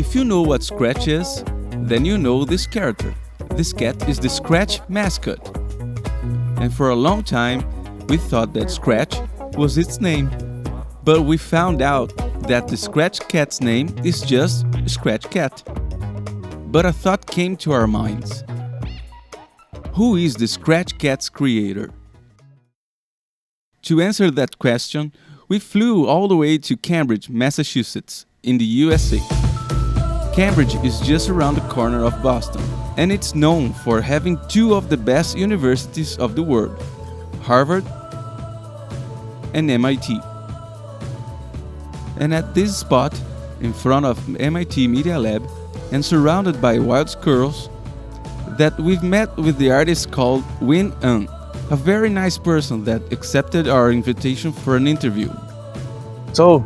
If you know what Scratch is, then you know this character. This cat is the Scratch mascot. And for a long time, we thought that Scratch was its name. But we found out that the Scratch cat's name is just Scratch Cat. But a thought came to our minds. Who is the Scratch Cat's creator? To answer that question, we flew all the way to Cambridge, Massachusetts, in the USA. Cambridge is just around the corner of Boston, and it's known for having two of the best universities of the world, Harvard and MIT. And at this spot, in front of MIT Media Lab, and surrounded by wild squirrels, that we've met with the artist called Wing Ngan, a very nice person that accepted our invitation for an interview. So,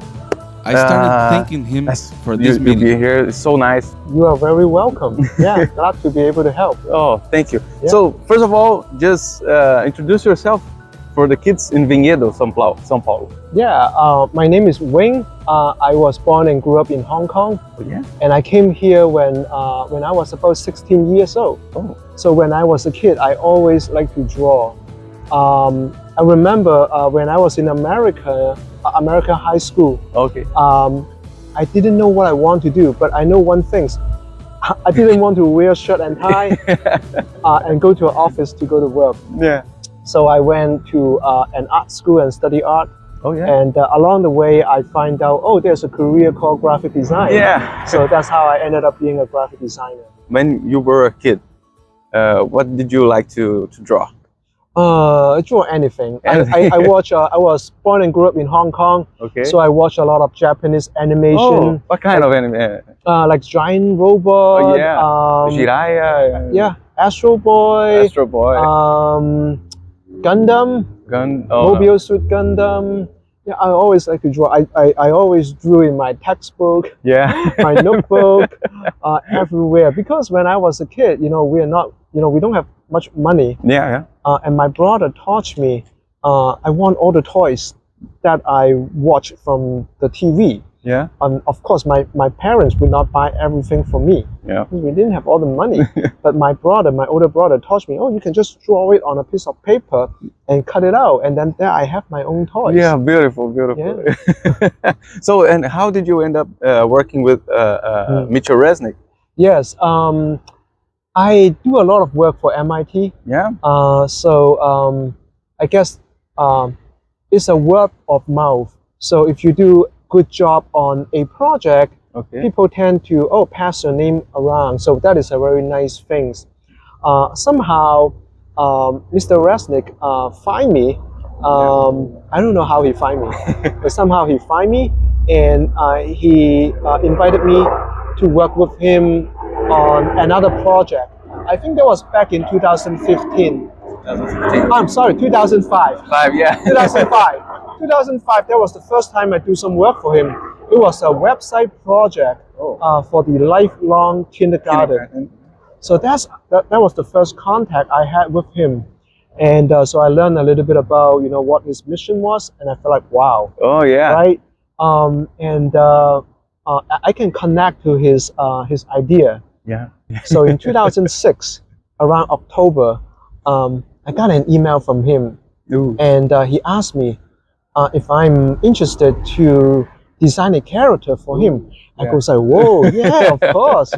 I started thanking him for this you meeting. be here. It's so nice. You are very welcome. Yeah, glad to be able to help. Oh, thank you. Yeah. So, first of all, just introduce yourself for the kids in Vinhedo, São Paulo. Yeah, my name is Wing. I was born and grew up in Hong Kong. Oh, yeah? And I came here when I was about 16 years old. Oh. So when I was a kid, I always liked to draw. I remember when I was in American high school. Okay. I didn't know what I want to do, but I know one thing. I didn't want to wear shirt and tie and go to an office to go to work. Yeah. So I went to an art school and study art. Oh, yeah. And along the way, I find out, oh, there's a career called graphic design. Yeah. So that's how I ended up being a graphic designer. When you were a kid, what did you like to draw? Draw anything. I watch. I was born and grew up in Hong Kong. Okay. So I watch a lot of Japanese animation. Oh, what kind of anime? Like giant robot. Oh, yeah. Jiraiya. Yeah. Astro Boy. Astro Boy. Gundam. Mobile Suit Gundam. Yeah, I always like to draw. I always drew in my textbook. Yeah. My notebook. Everywhere. Because when I was a kid, we don't have much money. Yeah. And my brother taught me, I want all the toys that I watch from the TV. Yeah. And of course, my parents would not buy everything for me. Yeah. We didn't have all the money. But my older brother taught me, you can just draw it on a piece of paper and cut it out. And then there I have my own toys. Yeah, beautiful. Yeah. So, and how did you end up working with Mitchel Resnick? Yes. I do a lot of work for MIT. Yeah. So I guess it's a word of mouth. So if you do good job on a project, Okay. people tend to pass your name around. So that is a very nice thing. Somehow, Mr. Resnick find me. I don't know how he find me, but somehow he find me, and he invited me to work with him on another project. I think that was back in 2015. 2015. I'm sorry, 2005. 5, yeah. 2005. 2005, that was the first time I do some work for him. It was a website project for the lifelong kindergarten. So that was the first contact I had with him. And so I learned a little bit about, what his mission was, and I felt like, wow. Oh, yeah. Right? I can connect to his idea. Yeah. So in 2006, around October, I got an email from him. Ooh. And he asked me if I'm interested to design a character for him. I Yeah. was like, whoa, yeah, of course.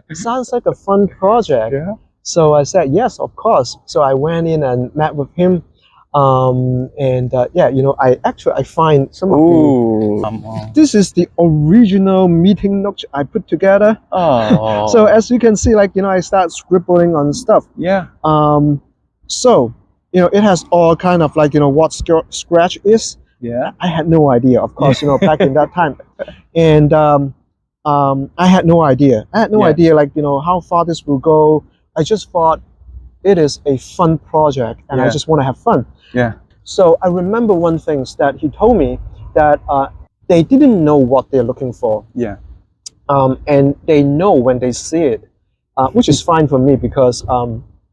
It sounds like a fun project. Yeah. So I said, yes, of course. So I went in and met with him. I find some of Ooh. this is the original meeting notes I put together. Oh. So as you can see, I start scribbling on stuff. Yeah. So, it has all kind of what Scratch is. Yeah. I had no idea, of course, back in that time. And I had no idea. I had no Yeah. idea, how far this will go. I just thought it is a fun project and I Yeah. just want to have fun. Yeah. So I remember one thing that he told me that they didn't know what they're looking for. Yeah. And they know when they see it, which is fine for me because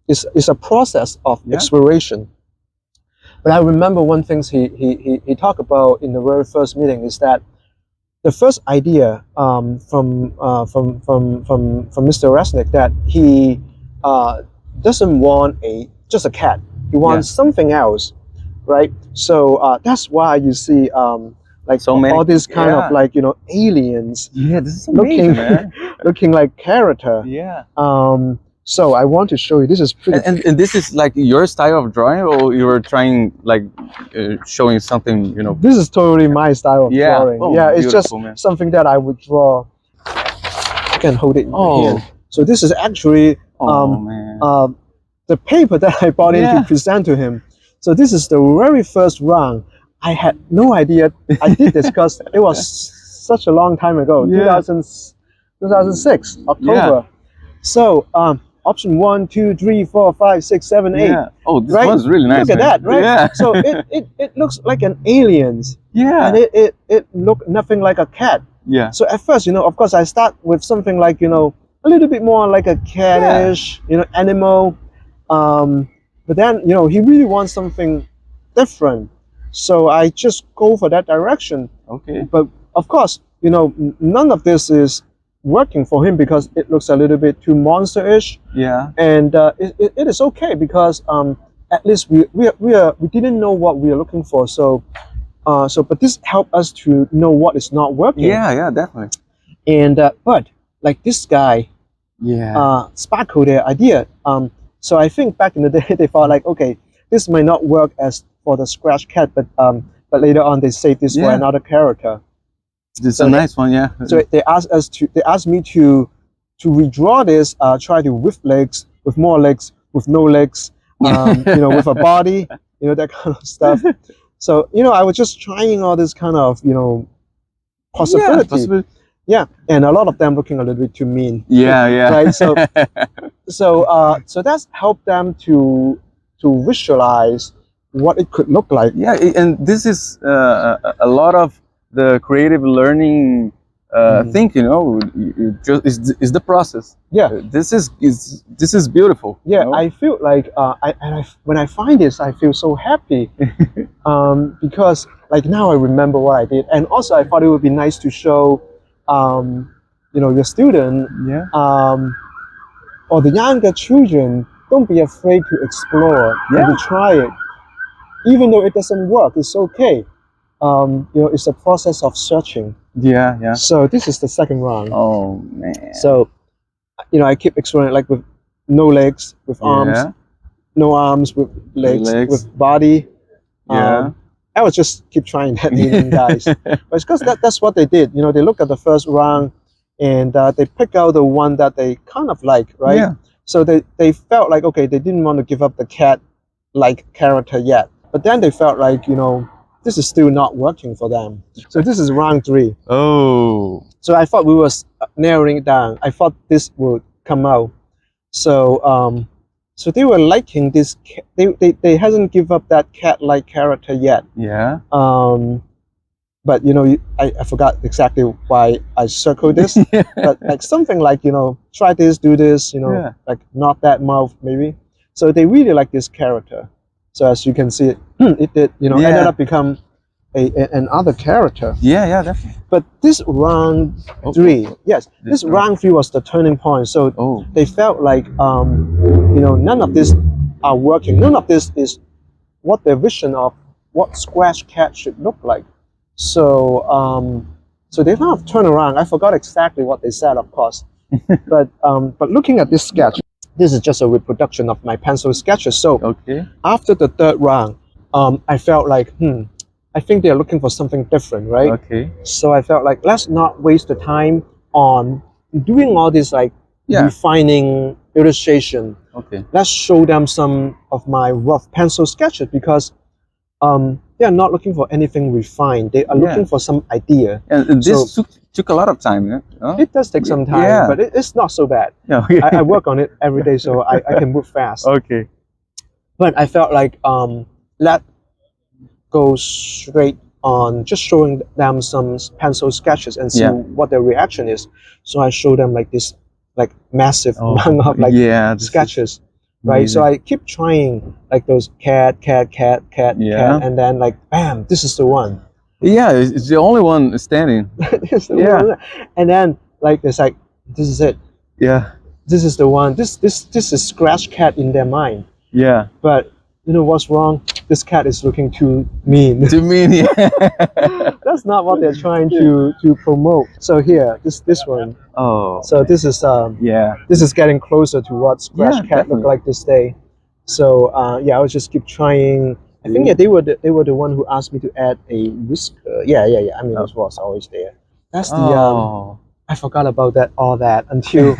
it's a process of Yeah. exploration. But I remember one thing he talked about in the very first meeting is that the first idea from Mr. Resnick that he doesn't want just a cat. He wants something else, right? So that's why you see like So many- all these kind of yeah. like aliens Yeah, this is looking amazing, man. looking like character. Yeah. So I want to show you. This is pretty. And this is like your style of drawing, or you were trying like showing something, you know? This is totally my style of Yeah. drawing. Oh, Yeah, it's just beautiful, man. something that I would draw. I can hold it in my Oh. hand. So this is actually Oh man. the paper that I bought in Yeah. to present to him. So this is the very first round. I had no idea I did this because it was such a long time ago, Yeah. 2006, October. So option 1, 2, 3, 4, 5, 6, 7, 8. Yeah. Oh, this Right? one's really nice. Look at man. that, right? Yeah. So it looks like an aliens, Yeah. and it looked nothing like a cat. Yeah. So at first, of course, I start with something like a little bit more like a cattish, animal. But then he really wants something different. So I just go for that direction. Okay. But of course, none of this is working for him because it looks a little bit too monster-ish. Yeah. And it is okay because at least we didn't know what we are looking for. So but this helped us to know what is not working. Yeah. Yeah. Definitely. And but like this guy Yeah. sparkled their idea. So I think back in the day they thought like, okay, this might not work as for the scratch cat, but later on they saved this for Yeah. another character. This is so a they- nice one. Yeah. So they asked me to redraw this, try to with legs, with more legs, with no legs, with a body, that kind of stuff. So I was just trying all this kind of possibility. Yeah, possibility. Yeah, and a lot of them looking a little bit too mean. Yeah. Yeah. Right. So that's helped them to visualize what it could look like. Yeah, and this is a lot of the creative learning thing. You just is the process. Yeah. This is beautiful. Yeah, I feel like when I find this, I feel so happy because like now I remember what I did, and also I thought it would be nice to show, your student Yeah. or the younger children. Don't be afraid to explore and to try it, even though it doesn't work. It's okay. It's a process of searching. Yeah. Yeah. So this is the second round. Oh man. So, I keep exploring like with no legs, with arms, Yeah. no arms, with legs, Legs. with body. Yeah. I would just keep trying that alien guys. But it's because that's what they did. They look at the first round and they pick out the one that they kind of like, right? Yeah. So they felt like, okay, they didn't want to give up the cat-like character yet. But then they felt like, this is still not working for them. So this is round 3. Oh. So I thought we were narrowing it down. I thought this would come out. So so they were liking this. They hasn't give up that cat-like character yet. Yeah. But I forgot exactly why I circled this. But like something like try this, do this. Yeah. Like not that mouth maybe. So they really like this character. So as you can see, it did ended up become another character. Yeah. Yeah. Definitely. But this round 3, yes, this round 3 was the turning point. So Oh. they felt like none of this are working. None of this is what their vision of what scratch cat should look like. So so they kind of turn around. I forgot exactly what they said, of course. but looking at this sketch, this is just a reproduction of my pencil sketches. So Okay. after the third round, I felt like I think they're looking for something different, right? Okay. So I felt like let's not waste the time on doing all this like refining illustration. Okay. Let's show them some of my rough pencil sketches because they are not looking for anything refined. They are looking for some idea. And this So- took a lot of time. Yeah. Huh? It does take some time, Yeah. but it's not so bad. Yeah. I work on it every day, so I can move fast. Okay. But I felt like let go straight on just showing them some pencil sketches and see what their reaction is. So I show them like this like massive amount of like this is sketches, right? So I keep trying like those cat, Yeah. and then like bam, this is the one. Yeah, it's the only one standing. It's the Yeah. one. And then like it's like this is it. Yeah. This is the one. This is Scratch Cat in their mind. Yeah. But you know what's wrong? This cat is looking too mean. To me, yeah. That's not what they're trying to promote. So here, this one. Oh. So this is Yeah. this is getting closer to what Scratch Yeah, Cat looked definitely. like this day. So yeah, I would just keep trying. I think yeah, they were the one who asked me to add a whisker. Yeah. I mean, it was always there. That's the Oh. I forgot about all that until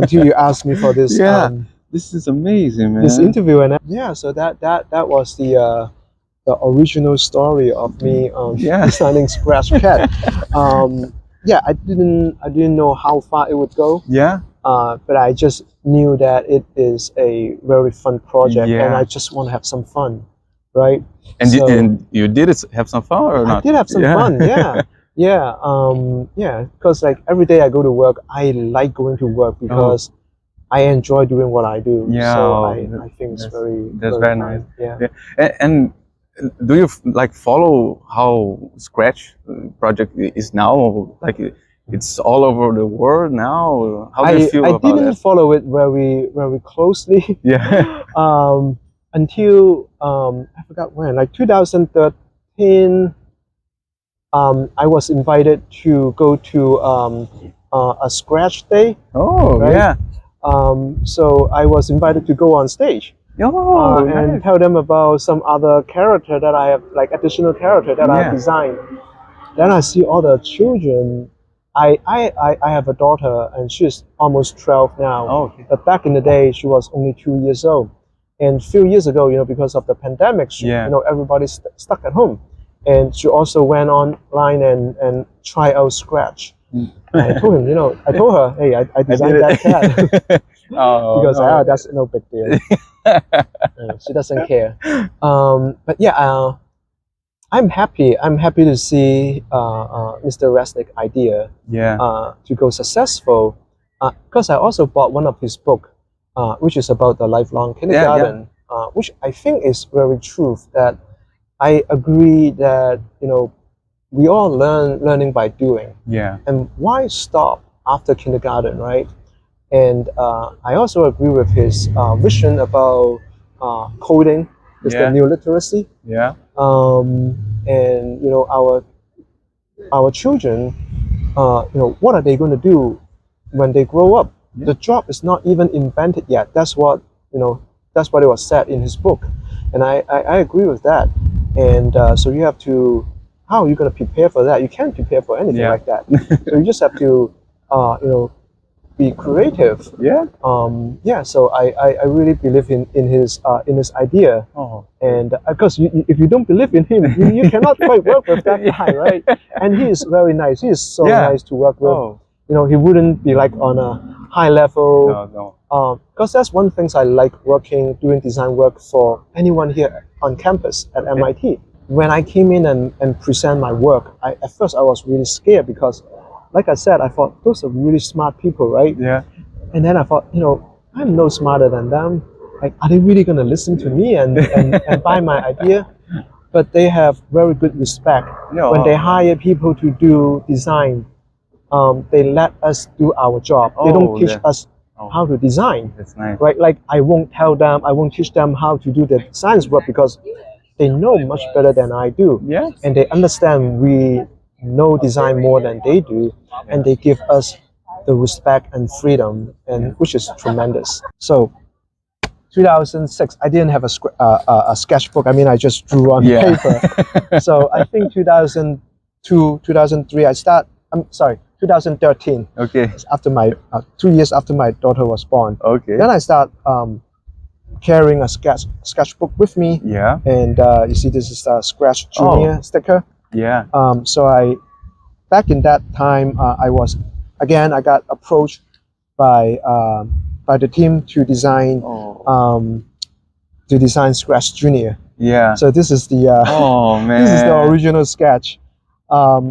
you asked me for this Yeah. This is amazing, man. this interview, and yeah, so that was the original story of me Yeah. designing Scratch Cat. Yeah, I didn't know how far it would go. Yeah. But I just knew that it is a very fun project, and Yeah. I just want to have some fun, right? And, So- and you did it have some fun or not? I did have some Yeah. fun, yeah. Yeah, because like every day I go to work, I like going to work because I enjoy doing what I do. Yeah, So oh, I think it's that's very fun. nice. Yeah. Yeah. And do you like follow how Scratch project is now? Like it's all over the world now. How do you feel I about didn't that? follow it very closely Yeah. until I forgot when, like 2013. I was invited to go to a Scratch Day. Oh, Right? yeah. So I was invited to go on stage Oh, and nice. tell them about some other character that I have, like additional character that I have Yeah. designed. Then I see all the children. I have a daughter and she's almost 12 now. Oh, okay. But back in the day, she was only 2 years old. And a few years ago, you know, because of the pandemic, Yeah. you know, everybody's stuck at home. And she also went online and tried out Scratch. I told him, you know, I told her, hey, I designed that cat. Oh, Because no. that's no big deal. She doesn't care. But yeah, I'm happy. I'm happy to see Mr. Resnick idea Yeah. to go successful. Because I also bought one of his book, which is about the lifelong kindergarten, which I think is very true. That I agree that you know we all learning by doing, Yeah. and why stop after kindergarten, right? And I also agree with his vision about coding, is the Yeah. new literacy. Yeah. And you know our children, you know, what are they going to do when they grow up? Yeah. The job is not even invented yet. That's what you know. That's what it was said in his book, and I agree with that. And so you have to, how are you going to prepare for that? You can't prepare for anything Yeah. like that. So you just have to, you know, be creative. Yeah. Yeah. So I really believe in his idea. Oh. And because if you don't believe in him, you cannot quite work with that guy, right? And he is very nice. He is so Yeah. nice to work with. Oh. You know, he wouldn't be like on a high level. No. No. Because that's one thing I like doing design work for anyone here on campus at MIT. When I came in and present my work, at first I was really scared because, like I said, I thought those are really smart people, right? Yeah. And then I thought, you know, I'm no smarter than them. Like, are they really going to listen to me and buy my idea? But they have very good respect. Yeah. When they hire people to do design, they let us do our job. They don't Oh, teach yeah. us Oh. how to design, That's nice. right? Like I won't teach them how to do the science work because they know much better than I do. Yeah. And they understand we know design more than they do, and they give us the respect and freedom, and which is tremendous. So 2006, I didn't have a sketchbook. I mean, I just drew on Yeah. paper. So I think 2002, 2003, 2013, Okay. after my 2 years after my daughter was born. Okay. Then I start carrying a sketchbook with me, Yeah. and you see this is a Scratch Junior sticker. Yeah. So back in that time, I got approached by the team to design Oh. Scratch Junior. Yeah. So this is the Oh man. this is the original sketch.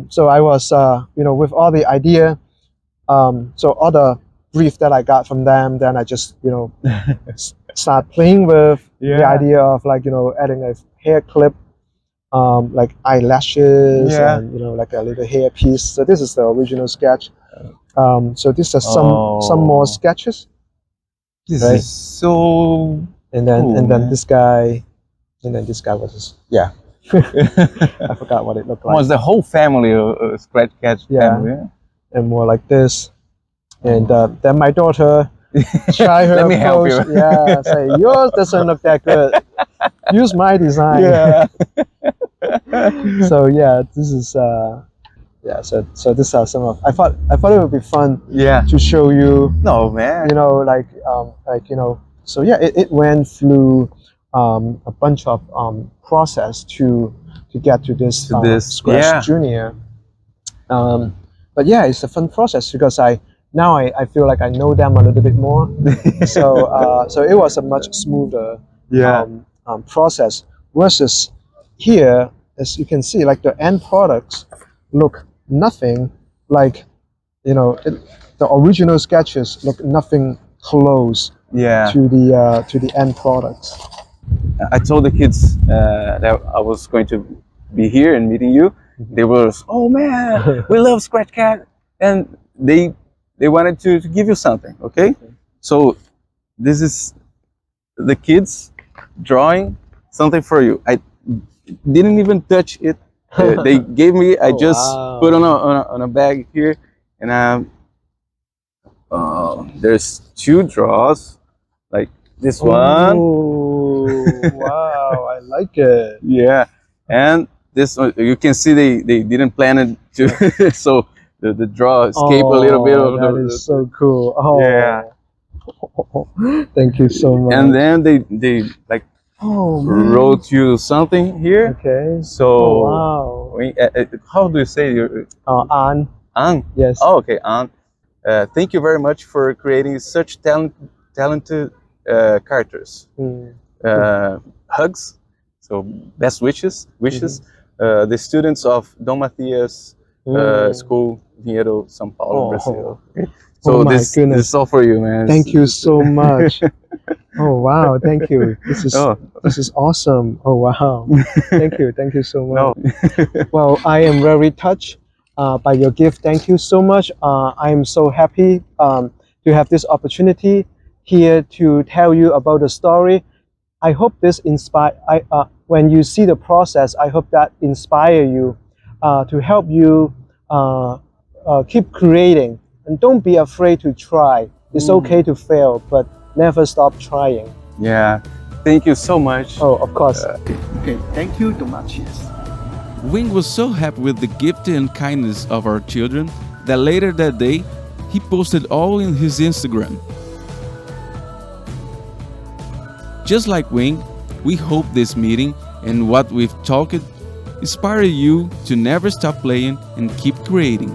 So I was with all the idea, so all the brief that I got from them, then I just start playing with the Yeah. idea of like adding a hair clip, like eyelashes Yeah. and like a little hair piece. So this is the original sketch. So these are some more sketches, This right? is so and then cool, and then man. this guy, and then this guy was just, yeah. I forgot what it looked like. Was the whole family a Scratch Cat Yeah. family? Yeah? And more like this. And then my daughter try her Let me help approach. you. Yeah, say yours doesn't look that good. Use my design. Yeah. So yeah, this is yeah. So these are some of. I thought it would be fun Yeah. to show you. No, man. So yeah, it went through a bunch of process to get to this Scratch yeah. Junior. But yeah, it's a fun process because I feel like I know them a little bit more. So it was a much smoother Yeah. process versus here, as you can see, like the end products look nothing like, the original sketches look nothing close Yeah. to the end products. I told the kids that I was going to be here and meeting you. They were, oh man, we love Scratch Cat, and they wanted to give you something. Okay, so this is the kids drawing something for you. I didn't even touch it. They gave me. I just wow. put on a bag here, and there's 2 draws, like this one. Oh, wow, I like it. Yeah, and this one, you can see they didn't plan it to, so the draw escaped a little bit of that is so cool. Oh, Yeah. Thank you so much. And then they like wrote you something here. Okay. So Oh, wow. how do you say your An. Ang? Yes. Oh, okay, Ang. Thank you very much for creating such talented characters. Hugs. So best wishes. The students of Dom Matias School, Vinhedo, São Paulo, Brazil. Okay. So Oh my this goodness. is all for you, man. Thank you so much. Oh wow, thank you. This is awesome. Oh wow. Thank you so much. No. Well, I am very touched by your gift. Thank you so much. I am so happy to have this opportunity here to tell you about the story. I hope this when you see the process, I hope that inspire you to help you keep creating, and don't be afraid to try. It's okay to fail, but never stop trying. Yeah. Thank you so much. Oh, of course. Okay, thank you, Tomatias. Wing was so happy with the gift and kindness of our children that later that day, he posted all in his Instagram. Just like Wing, we hope this meeting and what we've talked inspire you to never stop playing and keep creating.